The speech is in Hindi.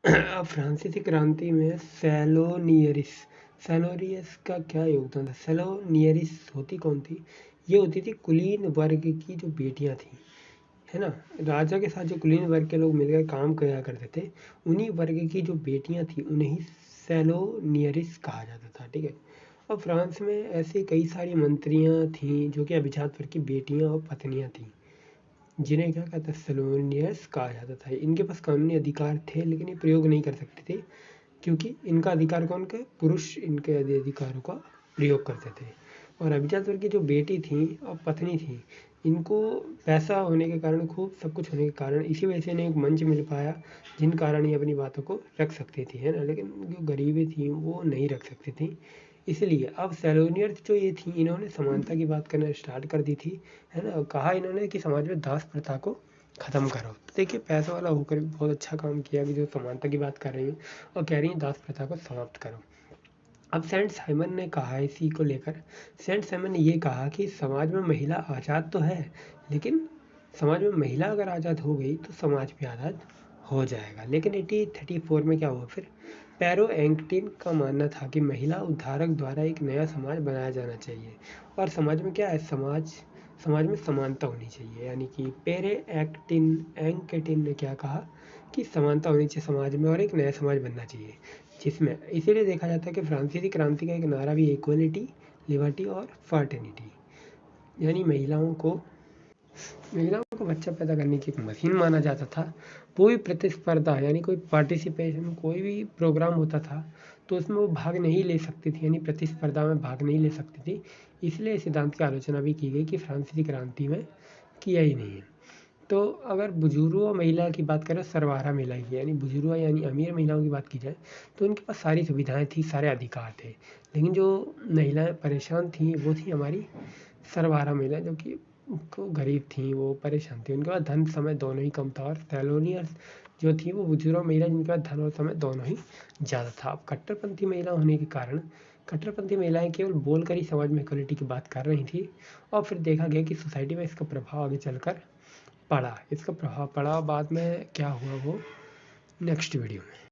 अब फ्रांसीसी क्रांति में सैलोनियरिस का क्या योगदान था? सैलोनियरिस होती कौन थी? ये होती थी कुलीन वर्ग की जो बेटियां थी, है ना। राजा के साथ जो कुलीन वर्ग के लोग मिलकर काम किया करते थे, उन्हीं वर्ग की जो बेटियां थी उन्हें सैलोनियरिस कहा जाता था, ठीक है। अब फ्रांस में ऐसी कई सारी मंत्रियां थीं जो कि अभिजात वर्ग की बेटियां और पत्नियां थीं, जिन्हें क्या कहते हैं, सैलोनियर्स कहा जाता था। इनके पास कानूनी अधिकार थे, लेकिन ये प्रयोग नहीं कर सकते थे, क्योंकि इनका अधिकार कौन के, पुरुष इनके अधिकारों का प्रयोग करते थे। और अभिजात वर्ग की जो बेटी थी और पत्नी थी, इनको पैसा होने के कारण, खूब सब कुछ होने के कारण, इसी वजह से इन्हें एक मंच मिल पाया जिन कारण ये अपनी बातों को रख सकती थी, है ना। लेकिन जो गरीबी थी वो नहीं रख सकती थी। इसलिए अब सैलोनियर्स जो ये थी, इन्होंने समानता की बात करना स्टार्ट कर दी थी, है ना। कहा इन्होंने कि समाज में दास प्रथा को ख़त्म करो। तो देखिए, पैसा वाला होकर भी बहुत अच्छा काम किया कि जो समानता की बात कर रही है और कह रही है दास प्रथा को समाप्त करो। अब सेंट साइमन ने कहा है इसी को लेकर, सेंट साइमन ने ये कहा कि समाज में महिला आज़ाद तो है, लेकिन समाज में महिला अगर आज़ाद हो गई तो समाज भी आज़ाद हो जाएगा। लेकिन 1834 में क्या हुआ फिर, पैरो एंकटिन का मानना था कि महिला उद्धारक द्वारा एक नया समाज बनाया जाना चाहिए, और समाज में क्या है, समाज में समानता होनी चाहिए। यानी कि पेरे एंकटिन ने क्या कहा कि समानता होनी चाहिए समाज में और एक नया समाज बनना चाहिए, जिसमें इसीलिए देखा जाता है कि फ्रांसीसी क्रांति का एक नारा भी इक्वलिटी, लिबर्टी और फर्टिनिटी, यानी महिलाओं को बच्चा पैदा करने की एक मशीन माना जाता था। वो भी प्रतिस्पर्धा, यानी कोई पार्टिसिपेशन, कोई भी प्रोग्राम होता था तो उसमें वो भाग नहीं ले सकती थी, यानी प्रतिस्पर्धा में भाग नहीं ले सकती थी। इसलिए इस सिद्धांत की आलोचना भी की गई कि फ्रांसीसी क्रांति में किया ही नहीं है। तो अगर बुजुर्ग महिला की बात करें, सर्वहारा महिला की, यानी बुजुर्ग यानी अमीर महिलाओं की बात की जाए, तो उनके पास सारी सुविधाएं थी, सारे अधिकार थे। लेकिन जो महिलाएं परेशान थीं वो थी हमारी सर्वहारा महिलाएं, जो कि गरीब थीं, वो परेशान थी, उनके पास धन समय दोनों ही कम था। और सैलोनियर्स जो थी वो बुजुर्ग महिला जिनके पास धन और समय दोनों ही ज़्यादा था। अब कट्टरपंथी महिला होने के कारण कट्टरपंथी महिलाएं केवल बोलकर ही समाज में इक्वलिटी की बात कर रही थी, और फिर देखा गया कि सोसाइटी में इसका प्रभाव आगे चलकर पड़ा, इसका प्रभाव पड़ा। बाद में क्या हुआ वो नेक्स्ट वीडियो में।